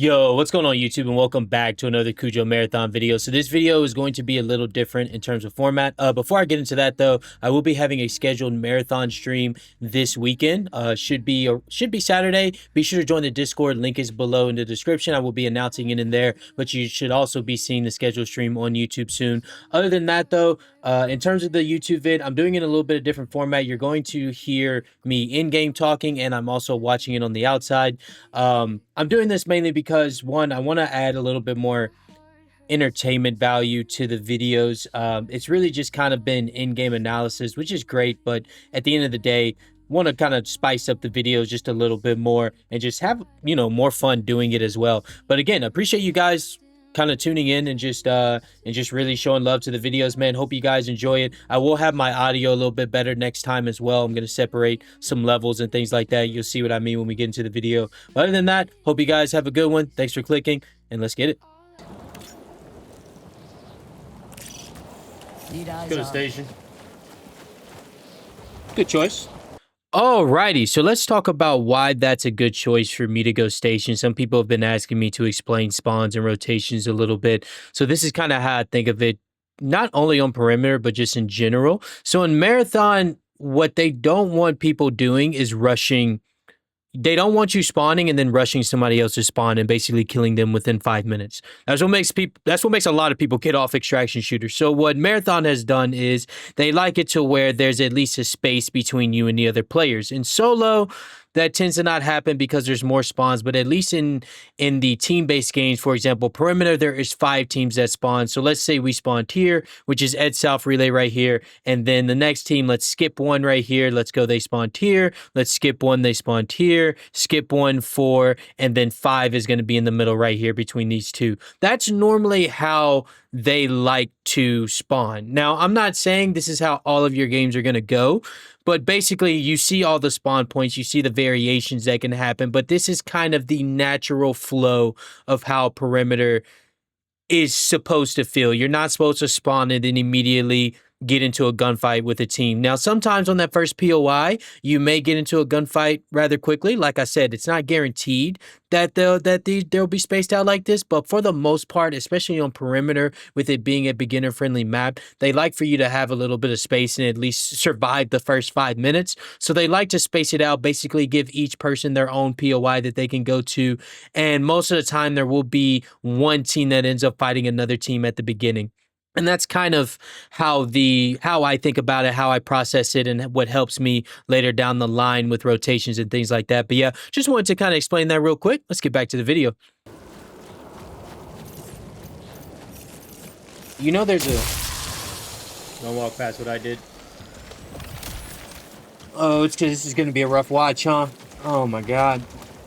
Yo, what's going on YouTube, and welcome back to another Cujo Marathon video. So this video is going to be a little different in terms of format. Before I get into that though, I will be having a scheduled marathon stream this weekend. Should be Saturday. Be sure to join the Discord. Link is below in the description. I will be announcing it in there, but you should also be seeing the scheduled stream on YouTube soon. Other than that though, in terms of the YouTube vid, I'm doing it in a little bit of different format. You're going to hear me in-game talking, and I'm also watching it on the outside. I'm doing this mainly because, one, I want to add a little bit more entertainment value to the videos. It's really just kind of been in-game analysis, which is great, but at the end of the day, want to kind of spice up the videos just a little bit more and just have, more fun doing it as well. But again, appreciate you guys kind of tuning in and just really showing love to the videos, man. Hope you guys enjoy it. I will have my audio a little bit better next time as well. I'm going to separate some levels and things like that. You'll see what I mean when we get into the video. But other than that, hope you guys have a good one. Thanks for clicking, and let's get it. Go to station. Good choice. Alrighty, so let's talk about why that's a good choice for me to go station. Some people have been asking me to explain spawns and rotations a little bit. So this is kind of how I think of it, not only on perimeter, but just in general. So in marathon, what they don't want people doing is rushing. They don't want you spawning and then rushing somebody else's spawn and basically killing them within 5 minutes. That's what makes a lot of people get off extraction shooters. So what Marathon has done is they like it to where there's at least a space between you and the other players. In solo, that tends to not happen because there's more spawns, but at least in the team-based games, for example, perimeter, there is 5 teams that spawn. So let's say we spawned here, which is Ed South Relay right here, and then the next team, let's skip 1 right here. Let's go, they spawned here. Let's skip 1, they spawned here. Skip 1, 4, and then 5 is going to be in the middle right here between these two. That's normally how they like to spawn. Now, I'm not saying this is how all of your games are going to go, but basically you see all the spawn points, you see the variations that can happen, but this is kind of the natural flow of how perimeter is supposed to feel. You're not supposed to spawn and then immediately get into a gunfight with a team. Now, sometimes on that first POI, you may get into a gunfight rather quickly. Like I said, it's not guaranteed that they'll be spaced out like this, but for the most part, especially on perimeter, with it being a beginner-friendly map, they like for you to have a little bit of space and at least survive the first 5 minutes. So they like to space it out, basically give each person their own POI that they can go to, and most of the time there will be one team that ends up fighting another team at the beginning. And that's kind of how I think about it, how I process it, and what helps me later down the line with rotations and things like that. But yeah, just wanted to kind of explain that real quick. Let's get back to the video. There's a... Don't walk past what I did. Oh, it's because this is going to be a rough watch, huh? Oh my God.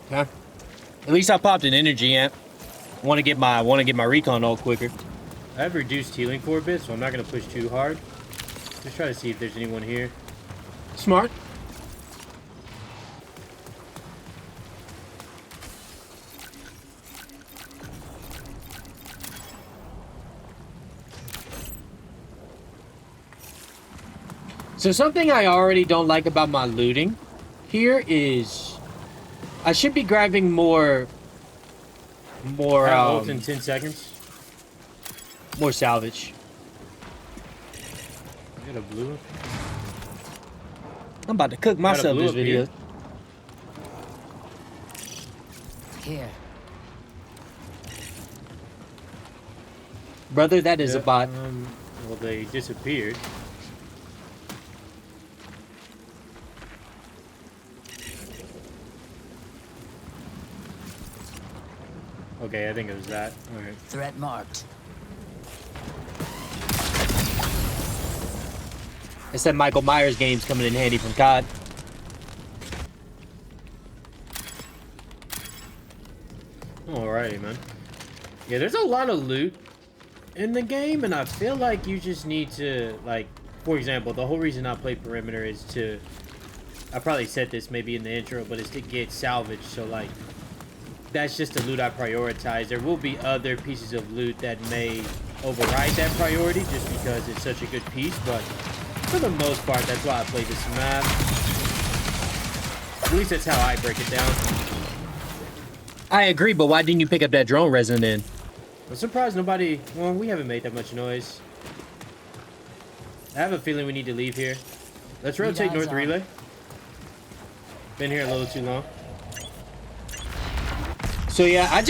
Okay. At least I popped an energy amp. Want to get my recon all quicker. I have reduced healing for a bit, so I'm not going to push too hard. Just try to see if there's anyone here. Smart. So something I already don't like about my looting here is I should be grabbing more ult in 10 seconds. More salvage. I got a blue. I'm about to cook myself this video. Here. Brother, that is a bot. Well, they disappeared. Okay, I think it was that. All right. Threat marked. It's that Michael Myers game's coming in handy from COD. Alrighty, man. Yeah, there's a lot of loot in the game, and I feel like you just need to, like, for example, the whole reason I play perimeter is to, I probably said this maybe in the intro, but it's to get salvage. So, like, that's just the loot I prioritize. There will be other pieces of loot that may override that priority just because it's such a good piece, but for the most part, that's why I play this map. At least that's how I break it down. I agree, but why didn't you pick up that drone resin then? I'm surprised nobody... Well, we haven't made that much noise. I have a feeling we need to leave here. Let's rotate north relay. Been here a little too long. So yeah, I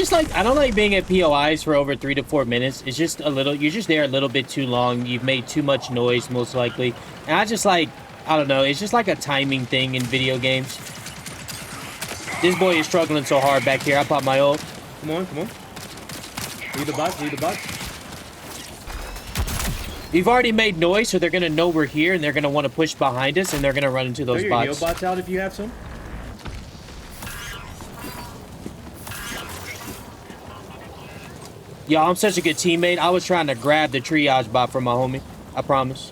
don't like being at POIs for over 3 to 4 minutes. It's just a little, you're just there a little bit too long. You've made too much noise, most likely. And I don't know, it's just like a timing thing in video games. This boy is struggling so hard back here. I pop my ult. Come on, come on. Leave the box, leave the box. We've already made noise, so they're going to know we're here, and they're going to want to push behind us, and they're going to run into those bots. Throw your heal bots out if you have some. Yo, I'm such a good teammate. I was trying to grab the triage bot from my homie. I promise.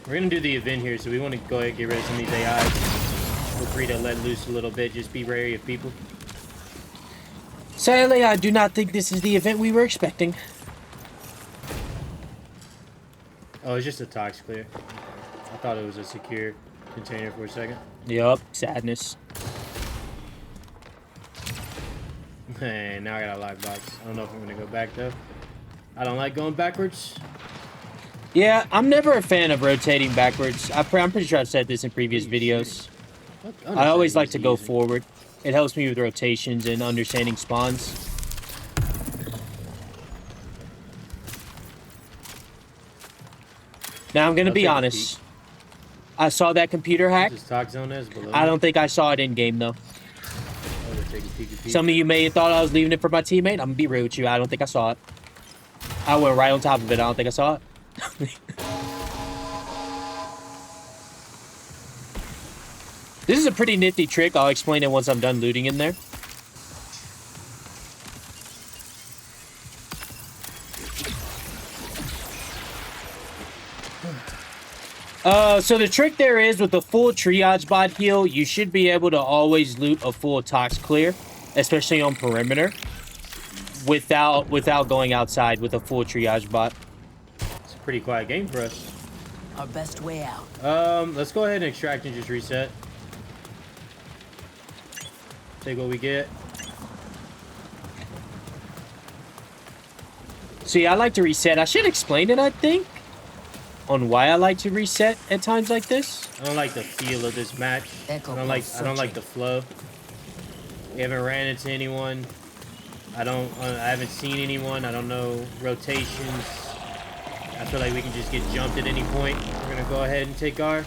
We're gonna do the event here, so we want to go ahead and get rid of some of these AIs. Feel free to let loose a little bit. Just be wary of people. Sadly, I do not think this is the event we were expecting. Oh, it's just a tox clear. I thought it was a secure container for a second. Yup, sadness. Man, now I got a lockbox. I don't know if I'm gonna go back though. I don't like going backwards. Yeah, I'm never a fan of rotating backwards. I'm pretty sure I've said this in previous videos. I always like to go forward. It helps me with rotations and understanding spawns. Now, I'm going to be honest. I saw that computer hack. I don't think I saw it in-game, though. Some of you may have thought I was leaving it for my teammate. I'm going to be real with you. I don't think I saw it. I went right on top of it. I don't think I saw it. This is a pretty nifty trick. I'll explain it once I'm done looting in there. So the trick there is with the full triage bot heal, you should be able to always loot a full tox clear, especially on perimeter, without going outside with a full triage bot. It's a pretty quiet game for us. Our best way out. Let's go ahead and extract and just reset. Take what we get. See, I like to reset. I should explain it, I think, on why I like to reset at times like this. I don't like the feel of this match. I don't like the flow. We haven't ran into anyone. I haven't seen anyone. I don't know rotations. I feel like we can just get jumped at any point. We're gonna go ahead and take our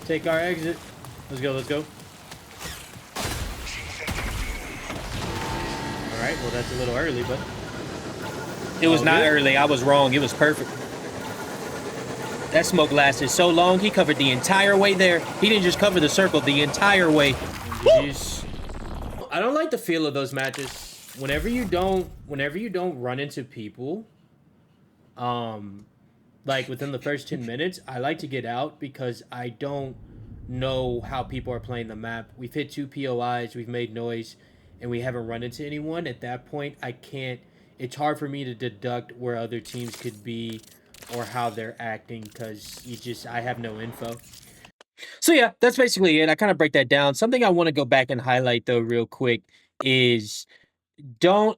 exit. Let's go, let's go. Alright, well that's a little early, but it was not early. I was wrong. It was perfect. That smoke lasted so long, he covered the entire way there. He didn't just cover the circle, the entire way. Jeez. I don't like the feel of those matches. Whenever you don't run into people, like within the first 10 minutes, I like to get out because I don't know how people are playing the map. We've hit 2 POIs, we've made noise, and we haven't run into anyone. At that point, it's hard for me to deduct where other teams could be or how they're acting because I have no info. So yeah, that's basically it. I kind of break that down. Something I want to go back and highlight though real quick is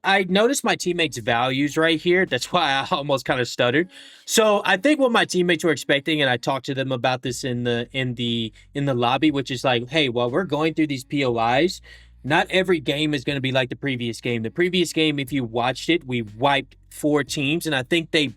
I noticed my teammates' values right here. That's why I almost kind of stuttered. So I think what my teammates were expecting, and I talked to them about this in the lobby, which is like, hey, while we're going through these POIs, not every game is going to be like the previous game. The previous game, if you watched it, we wiped 4 teams, and I think they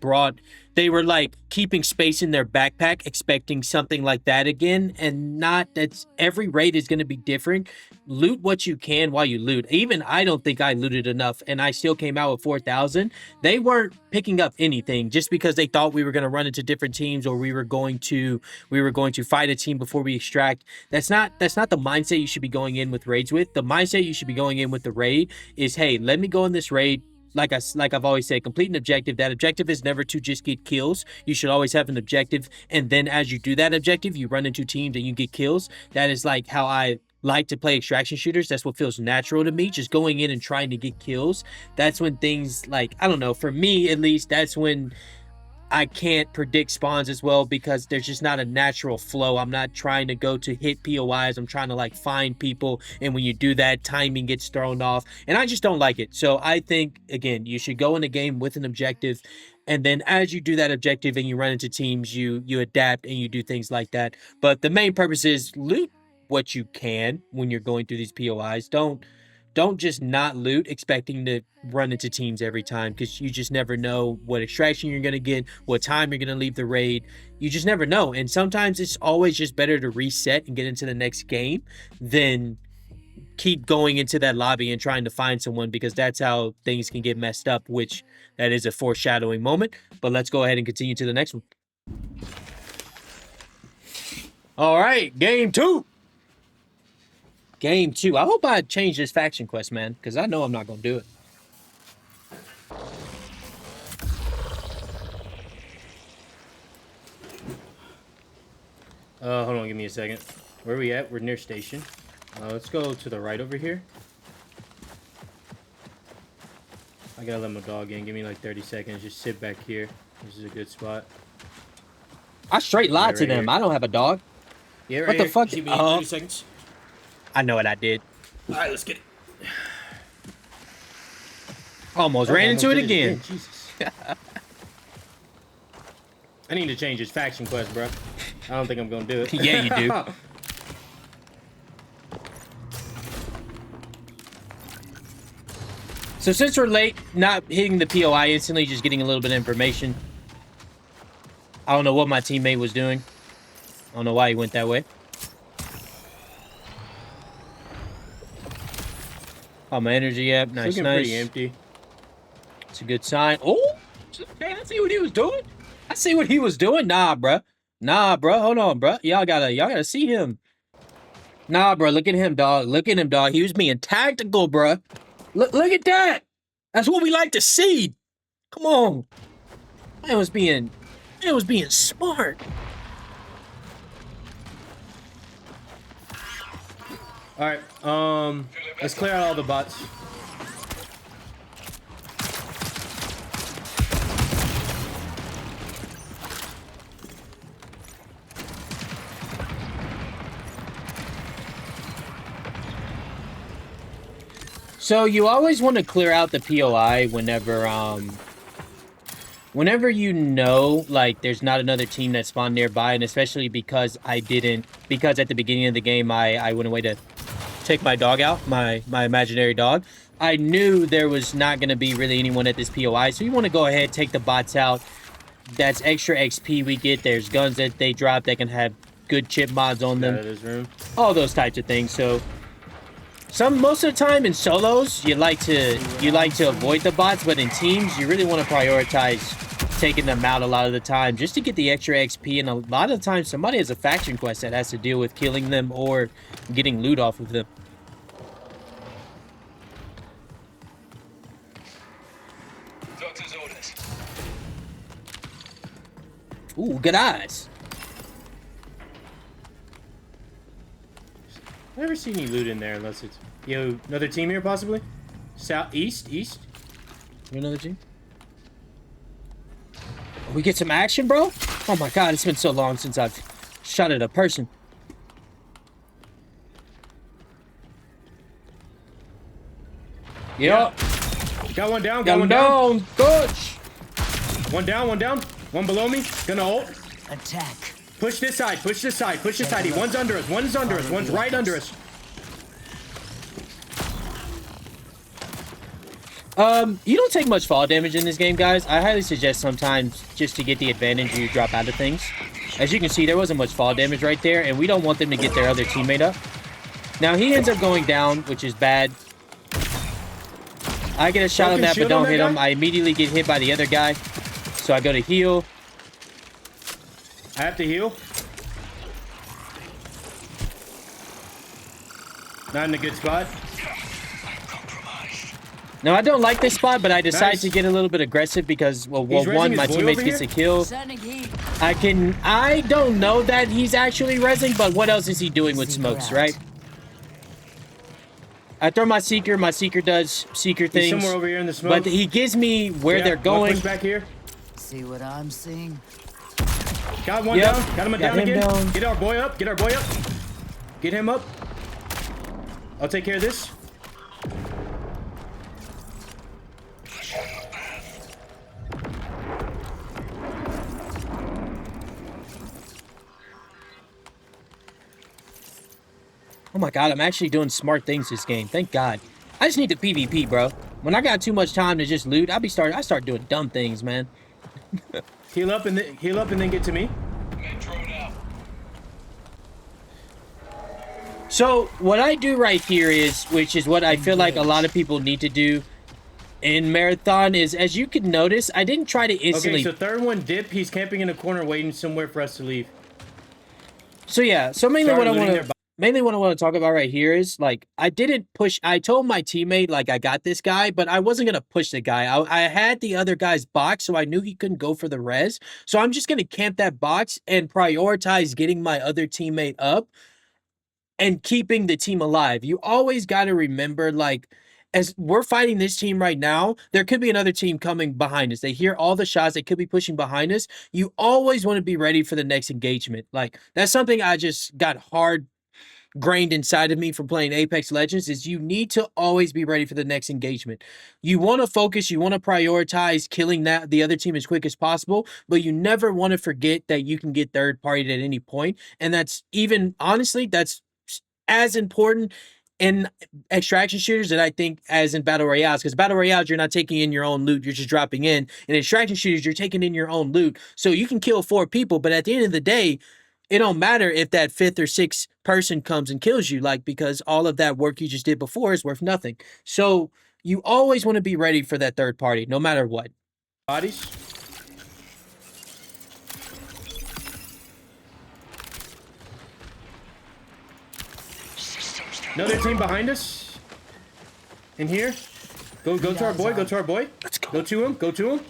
were like keeping space in their backpack, expecting something like that again, and that's every raid is going to be different. Loot what you can while you loot. Even I don't think I looted enough, and I still came out with 4,000. They weren't picking up anything just because they thought we were going to run into different teams or we were going to fight a team before we extract. That's not the mindset you should be going in with raids with. The mindset you should be going in with the raid is, hey, let me go in this raid, like I've always said, complete an objective. That objective is never to just get kills. You should always have an objective, and then as you do that objective, you run into teams and you get kills. That is like how I like to play extraction shooters. That's what feels natural to me. Just going in and trying to get kills. That's when things like, I don't know, for me at least, that's when I can't predict spawns as well, because there's just not a natural flow. I'm not trying to go to hit POIs. I'm trying to like find people. And when you do that, timing gets thrown off. And I just don't like it. So I think, again, you should go in the game with an objective. And then as you do that objective and you run into teams, you adapt and you do things like that. But the main purpose is loot what you can when you're going through these POIs. Don't just not loot expecting to run into teams every time, because you just never know what extraction you're going to get, what time you're going to leave the raid. You just never know. And sometimes it's always just better to reset and get into the next game than keep going into that lobby and trying to find someone, because that's how things can get messed up, which that is a foreshadowing moment. But let's go ahead and continue to the next one. All right, game 2. Game 2. I hope I change this faction quest, man, because I know I'm not going to do it. Hold on, give me a second. Where are we at? We're near station. Let's go to the right over here. I gotta let my dog in. Give me like 30 seconds. Just sit back here. This is a good spot. I straight lied to them. Here. I don't have a dog. Yeah, right What the here. fuck? Give me 30 seconds. I know what I did. All right, let's get it. Almost ran into it again. Jesus. I need to change this faction quest, bro. I don't think I'm gonna do it. Yeah, you do. So since we're late, not hitting the POI instantly, just getting a little bit of information. I don't know what my teammate was doing. I don't know why he went that way. Oh, my energy up. Nice, Looking nice. pretty empty. It's a good sign. Oh, man, I see what he was doing. I see what he was doing. Nah, bruh. Nah, bruh. Hold on, bruh. Y'all gotta see him. Nah, bruh. Look at him, dog. Look at him, dog. He was being tactical, bruh. Look at that. That's what we like to see. Come on. Man was being smart. All right. Let's clear out all the bots. So you always want to clear out the POI whenever you know, like, there's not another team that spawned nearby, and especially because at the beginning of the game I went away to take my dog out, my imaginary dog. I knew there was not going to be really anyone at this POI, so you want to go ahead, take the bots out. That's extra XP we get. There's guns that they drop that can have good chip mods on them. Out of this room. All those types of things. So most of the time in solos, you like to avoid the bots, but in teams, you really want to prioritize taking them out a lot of the time just to get the extra XP. And a lot of the time, somebody has a faction quest that has to deal with killing them or getting loot off of them. Doctor's orders. Ooh, good eyes. I never see any loot in there unless it's... Yo, another team here possibly? South, east? Another team? We get some action, bro? Oh my god, it's been so long since I've shot at a person. Yep. Got one down, Got one down. Good. One down. One below me. Gonna ult. Attack. Push this side. One's under us. One's right under us. You don't take much fall damage in this game, guys. I highly suggest sometimes, just to get the advantage, you drop out of things. As you can see, there wasn't much fall damage right there, and we don't want them to get their other teammate up. Now, he ends up going down, which is bad. I get a shot on that, but don't hit him. I immediately get hit by the other guy, so I go to heal. I have to heal. Not in a good spot. No, I don't like this spot, but I decided Nice. to get a little bit aggressive because, well, He's raising one, his my boy teammate over gets a here? kill. Sending heat. I don't know that he's actually rezzing, but what else is he doing with Seeker smokes, out. right? I throw my Seeker does Seeker He's things. somewhere over here in the smoke. But he gives me where Yeah, they're one going. push back here. See what I'm seeing? Got one Yep. down. Got him Got down him again. down. Get our boy up. Get our boy up. Get him up. I'll take care of this. Oh my god, I'm actually doing smart things this game. Thank God. I just need the PvP, bro. When I got too much time to just loot, I start doing dumb things, man. Heal up and then get to me. Main drone out. So what I do right here is, which is what I feel like a lot of people need to do in Marathon, is, as you can notice, I didn't try to instantly. Okay, so third one dip. He's camping in a corner waiting somewhere for us to leave. So yeah, so mainly Start what I looting want their to bo- mainly what I want to talk about right here is, like, I didn't push. I told my teammate, like, I got this guy, but I wasn't gonna push the guy. I had the other guy's box, so I knew he couldn't go for the res. So I'm just gonna camp that box and prioritize getting my other teammate up and keeping the team alive. You always got to remember, like, as we're fighting this team right now, there could be another team coming behind us. They hear all the shots, they could be pushing behind us. You always want to be ready for the next engagement. Like, that's something I just got hard grained inside of me from playing Apex Legends, is you need to always be ready for the next engagement. You want to focus, you want to prioritize killing that the other team as quick as possible, but you never want to forget that you can get third party at any point. And that's, even honestly, that's as important in extraction shooters that I think as in battle royales, because battle royales, you're not taking in your own loot, you're just dropping in. In extraction shooters, you're taking in your own loot, so you can kill 4 people, but at the end of the day, it don't matter if that 5th or 6th person comes and kills you, like, because all of that work you just did before is worth nothing. So you always want to be ready for that third party, no matter what. Bodies. Systems down. Another team behind us. In here. Go to our boy. Go to our boy. Let's go. Go to him. Go to him.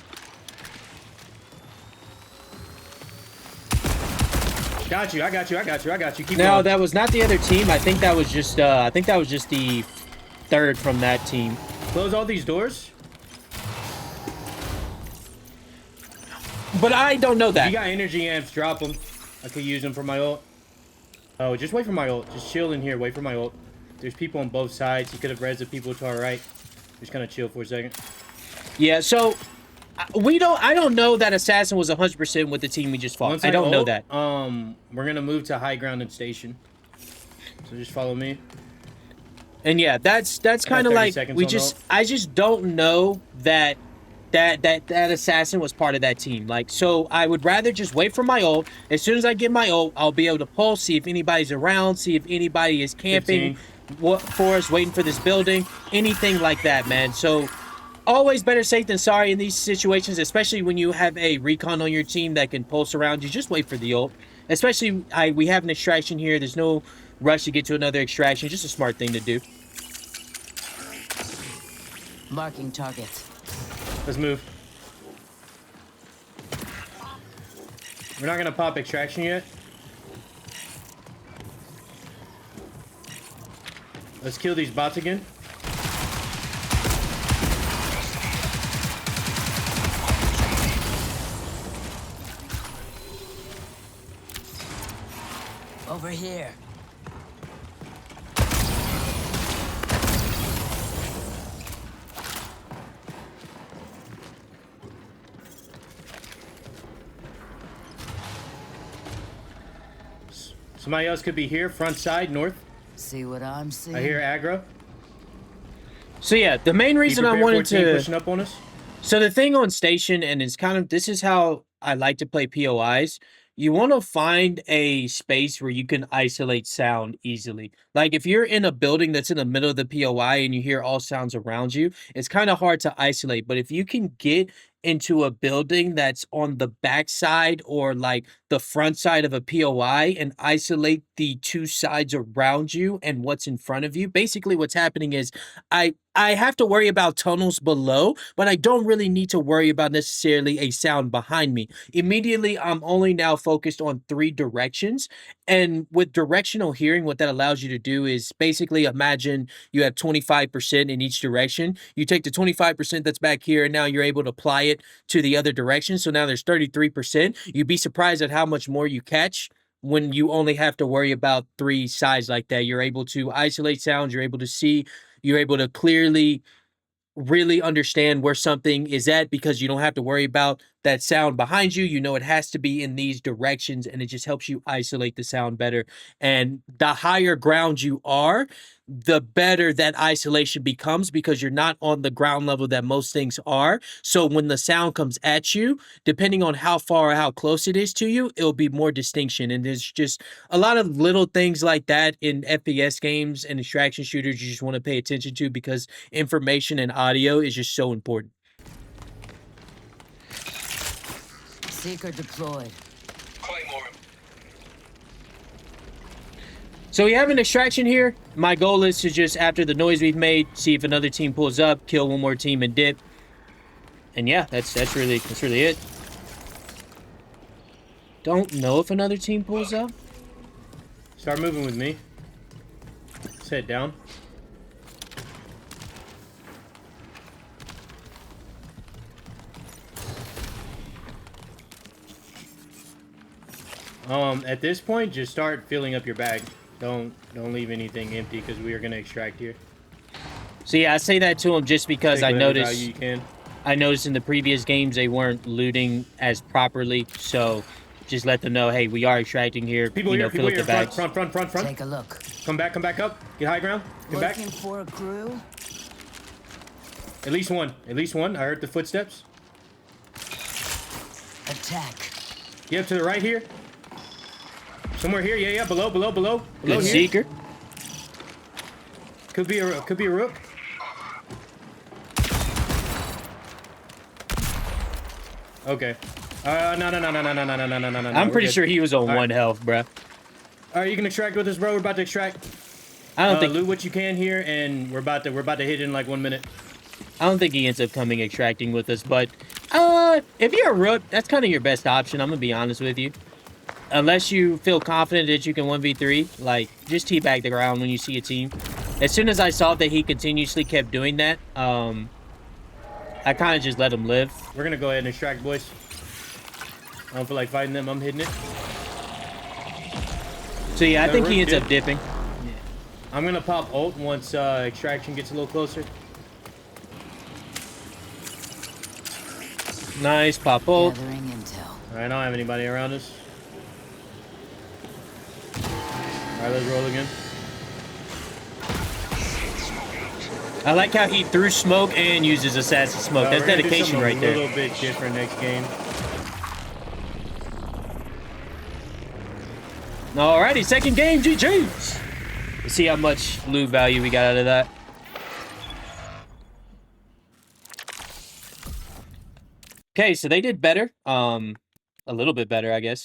Got you. I got you. I got you. I got you. Keep Now going. that was not the other team. I think that was just the third from that team. Close all these doors. But I don't know If that. you got energy amps, drop them. I could use them for my ult. Oh, just wait for my ult. Just chill in here. Wait for my ult. There's people on both sides. You could have rezzed the people to our right. Just kind of chill for a second. Yeah, so I don't know that Assassin was 100% with the team we just fought. Once I don't know ult, that. We're gonna move to high ground and station. So just follow me. And yeah, that's kind of 30 like, seconds we on just ult. I just don't know that Assassin was part of that team. Like, so I would rather just wait for my ult. As soon as I get my ult, I'll be able to pulse, see if anybody's around, see if anybody is camping 15. for us, waiting for this building, anything like that, man. So always better safe than sorry in these situations, especially when you have a recon on your team that can pulse around you. Just wait for the ult. Especially, we have an extraction here. There's no rush to get to another extraction. Just a smart thing to do. Marking targets. Let's move. We're not gonna pop extraction yet. Let's kill these bots again. Over here. Somebody else could be here, front side, north. See what I'm seeing? I hear aggro. So yeah, the main Be reason I prepared for a wanted team to... pushing up on us. So the thing on station, and it's kind of, this is how I like to play POIs. You want to find a space where you can isolate sound easily. Like, if you're in a building that's in the middle of the POI and you hear all sounds around you, it's kind of hard to isolate. But if you can get into a building that's on the backside or like the front side of a POI and isolate the two sides around you and what's in front of you. Basically, what's happening is I have to worry about tunnels below, but I don't really need to worry about necessarily a sound behind me. Immediately, I'm only now focused on 3 directions. And with directional hearing, what that allows you to do is basically imagine you have 25% in each direction. You take the 25% that's back here, and now you're able to apply it to the other direction. So now there's 33%. You'd be surprised at how much more you catch when you only have to worry about 3 sides like that. You're able to isolate sounds, you're able to see, you're able to clearly really understand where something is at because you don't have to worry about that sound behind you. You know it has to be in these directions, and it just helps you isolate the sound better. And the higher ground you are, the better that isolation becomes because you're not on the ground level that most things are. So when the sound comes at you, depending on how far or how close it is to you, it'll be more distinction. And there's just a lot of little things like that in FPS games and extraction shooters you just want to pay attention to because information and audio is just so important. Seeker deployed. Claymore. So we have an extraction here. My goal is to just, after the noise we've made, see if another team pulls up, kill one more team and dip. And yeah, that's really it. Don't know if another team pulls up. Start moving with me. Sit down. At this point, just start filling up your bag. Don't leave anything empty because we are gonna extract here. So yeah, I say that to him just because Take I whatever noticed value you can. I noticed in the previous games they weren't looting as properly. So just let them know, hey, we are extracting here. People you here, know, people fill up here. the bags. Front. Take a look. Come back up. Get high ground. Come back. Looking for a crew? At least one. I heard the footsteps. Attack. Get up to the right here. Somewhere here. Yeah. Below Good here. seeker. Could be a rook. Okay. No. I'm pretty sure he was on All right. 1 health, bruh. All right, you can extract with us, bro. We're about to extract. I don't think Loot what you can here, and we're about to hit in like 1 minute. I don't think he ends up coming extracting with us, but if you're a rook, that's kind of your best option. I'm gonna be honest with you. Unless you feel confident that you can 1v3, like just teabag the ground when you see a team. As soon as I saw that he continuously kept doing that, I kind of just let him live. We're gonna go ahead and extract, boys. I don't feel like fighting them. I'm hitting it. So yeah, I That think he rook ends did. up dipping. I'm gonna pop ult once extraction gets a little closer. Nice pop ult. Gathering intel. All right, I don't have anybody around us. All right, let's roll again. I like how he threw smoke and uses assassin smoke. That's We're gonna do dedication something right there. A little bit different next game. Alrighty, second game, GG's. Let's see how much loot value we got out of that. Okay, so they did better. A little bit better, I guess.